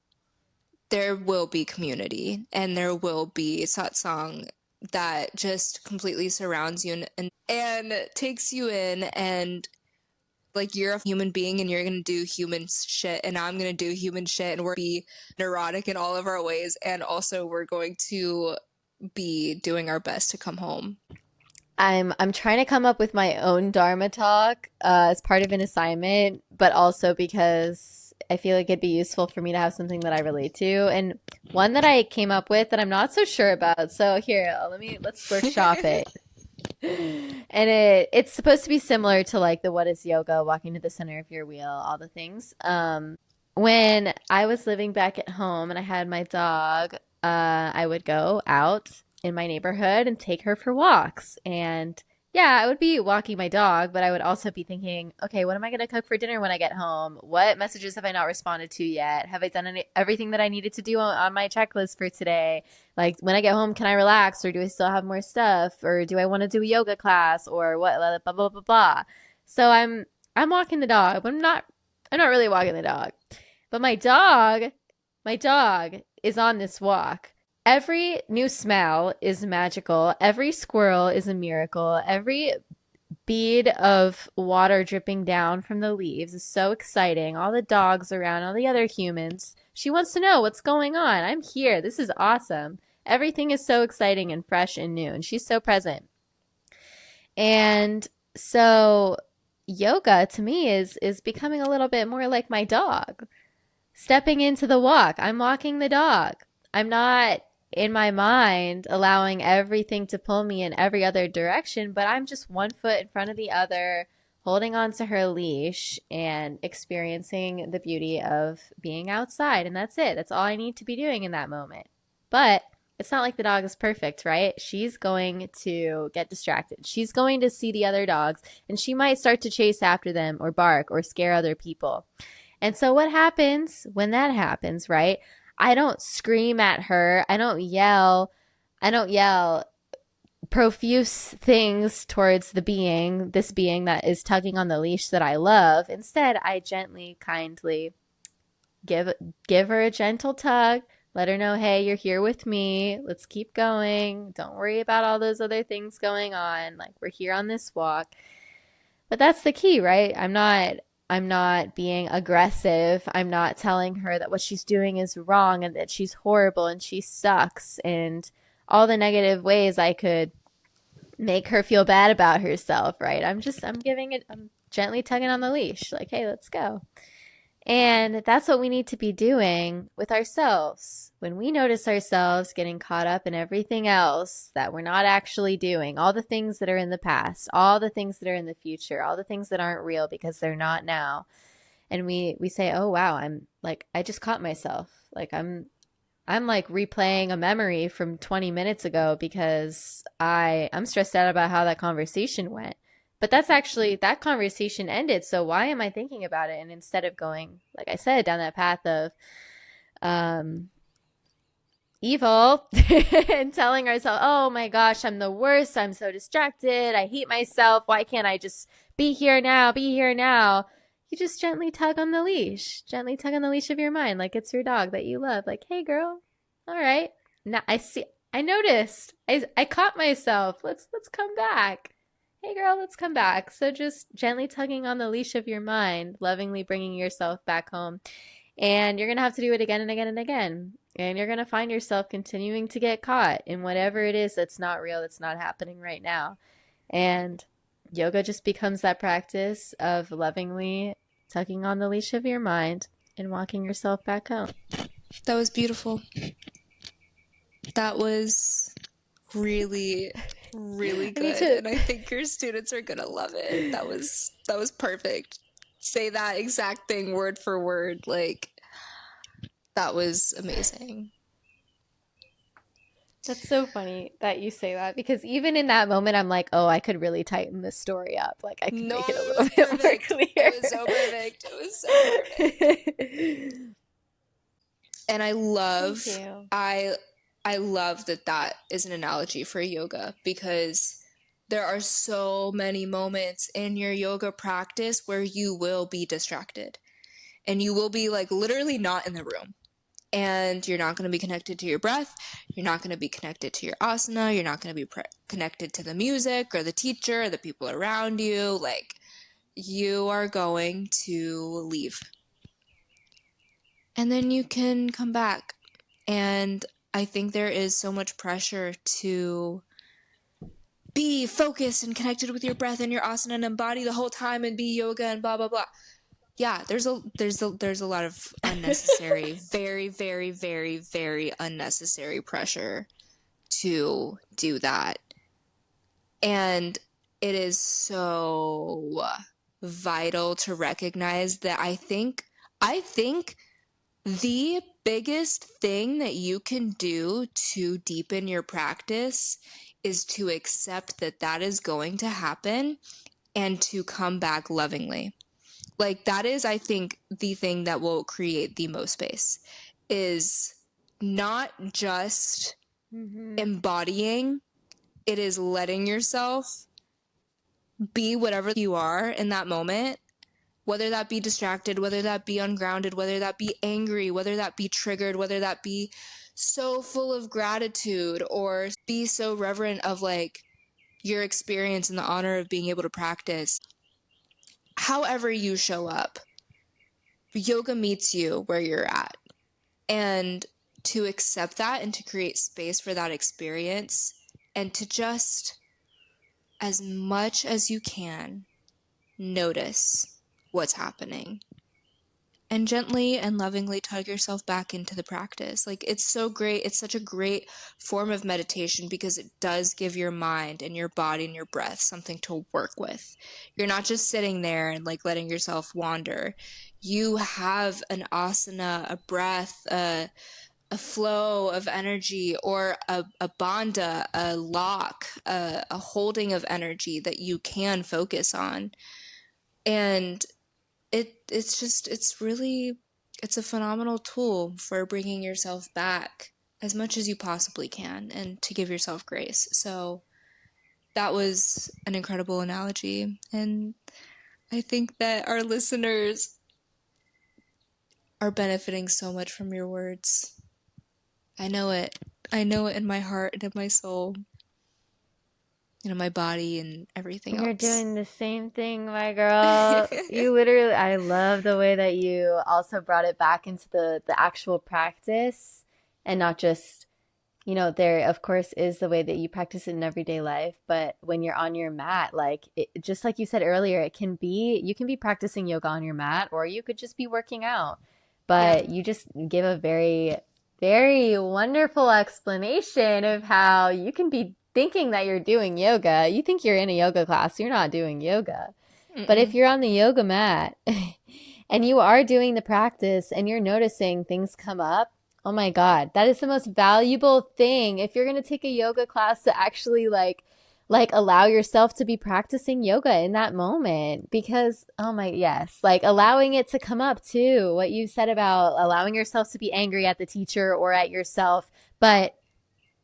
there will be community and there will be satsang that just completely surrounds you and takes you in, and like, you're a human being and you're gonna do human shit, and I'm gonna do human shit, and we're gonna be neurotic in all of our ways, and also we're going to be doing our best to come home. I'm trying to come up with my own Dharma talk as part of an assignment, but also because I feel like it'd be useful for me to have something that I relate to, and one that I came up with that I'm not so sure about. So here, let's workshop it. And it's supposed to be similar to like the what is yoga, walking to the center of your wheel, all the things. When I was living back at home and I had my dog, I would go out in my neighborhood and take her for walks. And yeah, I would be walking my dog, but I would also be thinking, okay, what am I going to cook for dinner when I get home? What messages have I not responded to yet? Have I done everything that I needed to do on my checklist for today? Like, when I get home, can I relax, or do I still have more stuff, or do I want to do a yoga class, or what? Blah blah blah blah. So I'm walking the dog, but I'm not really walking the dog. But my dog is on this walk. Every new smell is magical. Every squirrel is a miracle. Every bead of water dripping down from the leaves is so exciting. All the dogs around, all the other humans. She wants to know what's going on. I'm here. This is awesome. Everything is so exciting and fresh and new, and she's so present. And so yoga to me is becoming a little bit more like my dog. Stepping into the walk. I'm walking the dog. I'm not in my mind allowing everything to pull me in every other direction, but I'm just one foot in front of the other, holding on to her leash and experiencing the beauty of being outside. And that's it. That's all I need to be doing in that moment. But it's not like the dog is perfect, right? She's going to get distracted. She's going to see the other dogs and she might start to chase after them or bark or scare other people. And so what happens when that happens, right? I don't scream at her. I don't yell. I don't yell profuse things towards this being that is tugging on the leash that I love. Instead, I gently, kindly give give her a gentle tug, let her know, hey, you're here with me. Let's keep going. Don't worry about all those other things going on. Like we're here on this walk. But that's the key, right? I'm not being aggressive. I'm not telling her that what she's doing is wrong and that she's horrible and she sucks and all the negative ways I could make her feel bad about herself, right? I'm gently tugging on the leash, like, hey, let's go. And that's what we need to be doing with ourselves. When we notice ourselves getting caught up in everything else that we're not actually doing, all the things that are in the past, all the things that are in the future, all the things that aren't real because they're not now. And we say, "Oh wow, I'm like I just caught myself. Like I'm like replaying a memory from 20 minutes ago because I'm stressed out about how that conversation went. But that's actually that conversation ended. So why am I thinking about it? And instead of going, like I said, down that path of um, evil and telling ourselves, oh my gosh, I'm the worst. I'm so distracted. I hate myself. Why can't I just be here now? Be here now. You just gently tug on the leash, gently tug on the leash of your mind, like it's your dog that you love. Like, hey, girl, all right. Now I see. I noticed. I caught myself. Let's come back. Hey, girl, let's come back. So just gently tugging on the leash of your mind, lovingly bringing yourself back home. And you're going to have to do it again and again and again. And you're going to find yourself continuing to get caught in whatever it is that's not real, that's not happening right now. And yoga just becomes that practice of lovingly tugging on the leash of your mind and walking yourself back home. That was beautiful. That was really, really good. And I think your students are gonna love it. That was perfect. Say that exact thing word for word. Like, that was amazing. That's so funny that you say that because even in that moment, I'm like, oh, I could really tighten this story up. Like, I could No, make it a it little was bit more perfect. clear. It was so perfect. It was so perfect. And I love, Thank you. I love that that is an analogy for yoga because there are so many moments in your yoga practice where you will be distracted and you will be like literally not in the room. And you're not going to be connected to your breath. You're not going to be connected to your asana. You're not going to be connected to the music or the teacher or the people around you. Like, you are going to leave. And then you can come back. And I think there is so much pressure to be focused and connected with your breath and your asana and embody the whole time and be yoga and blah, blah, blah. Yeah, there's a lot of unnecessary, very, very, very, very unnecessary pressure to do that. And it is so vital to recognize that I think the biggest thing that you can do to deepen your practice is to accept that that is going to happen and to come back lovingly. Like, that is, I think, the thing that will create the most space is not just embodying, it is letting yourself be whatever you are in that moment, whether that be distracted, whether that be ungrounded, whether that be angry, whether that be triggered, whether that be so full of gratitude or be so reverent of like your experience and the honor of being able to practice. However you show up, yoga meets you where you're at. And to accept that and to create space for that experience and to just, as much as you can, notice what's happening. and gently and lovingly tug yourself back into the practice. Like, it's so great. It's such a great form of meditation because it does give your mind and your body and your breath something to work with. You're not just sitting there and like letting yourself wander. You have an asana, a breath, a flow of energy, or a bandha, a lock, a holding of energy that you can focus on. And it's a phenomenal tool for bringing yourself back as much as you possibly can and to give yourself grace. So that was an incredible analogy. And I think that our listeners are benefiting so much from your words. I know it. I know it in my heart and in my soul, and in my body and everything You're else. doing the same thing, my girl. You literally, I love the way that you also brought it back into the actual practice and not just, there of course is the way that you practice it in everyday life, but when you're on your mat, like just like you said earlier, you can be practicing yoga on your mat or you could just be working out. Yeah. But you just give a very, very wonderful explanation of how you can be thinking that you're doing yoga. You think you're in a yoga class, you're not doing yoga. But if Mm-mm. you're on the yoga mat and you are doing the practice and you're noticing things come up, oh my God, that is the most valuable thing. If you're going to take a yoga class to actually like allow yourself to be practicing yoga in that moment because oh my yes, like allowing it to come up too. What you said about allowing yourself to be angry at the teacher or at yourself, but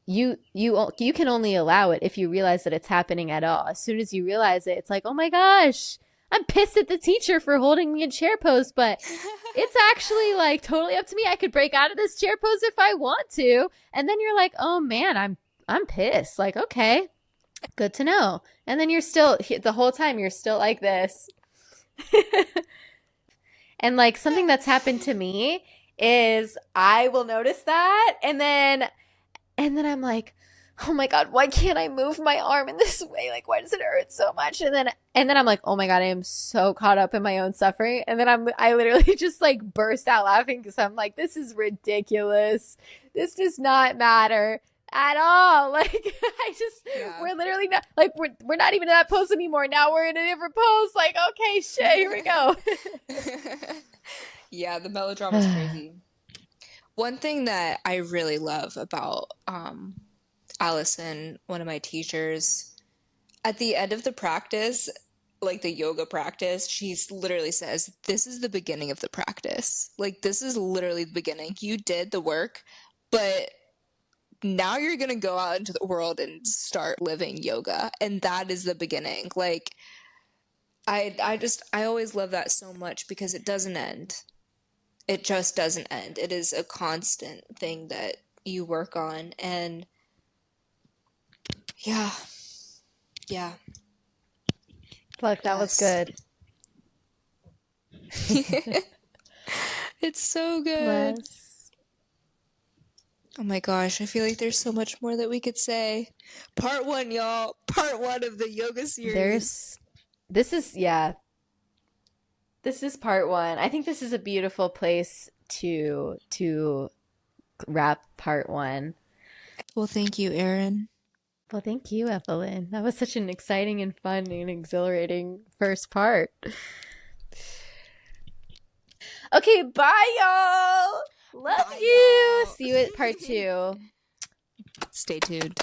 you can only allow it if you realize that it's happening at all. As soon as you realize it, it's like, oh my gosh, I'm pissed at the teacher for holding me in chair pose, but it's actually like totally up to me. I could break out of this chair pose if I want to. And then you're like, oh man, I'm pissed. Like, okay, good to know. And then you're still the whole time you're still like this. And like something that's happened to me is I will notice that and then I'm like, oh my God, why can't I move my arm in this way? Like, why does it hurt so much? And then I'm like, oh my God, I am so caught up in my own suffering. And then I literally just like burst out laughing because I'm like, this is ridiculous. This does not matter at all. Like, Yeah. we're literally not like, we're not even in that pose anymore. Now we're in a different pose. Like, okay, shit, here we go. Yeah, the melodrama is crazy. One thing that I really love about Allison, one of my teachers, at the end of the practice, like the yoga practice, she literally says, "This is the beginning of the practice. Like, this is literally the beginning. You did the work, but now you're gonna go out into the world and start living yoga, and that is the beginning." Like, I always love that so much because it doesn't end. It just doesn't end. It is a constant thing that you work on. And yeah, yeah, Look, that was yes. good. It's so good. Bless. Oh my gosh, I feel like there's so much more that we could say. Part one, y'all. Part one of the yoga series. This is, yeah, this is part one. I think this is a beautiful place to wrap part one. Well, thank you, Erin. Well, thank you, Evelyn. That was such an exciting and fun and exhilarating first part. Okay, bye, y'all. Love Bye, you. y'all. See you at part two. Stay tuned.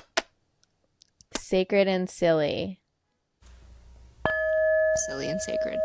Sacred and silly. Silly and sacred.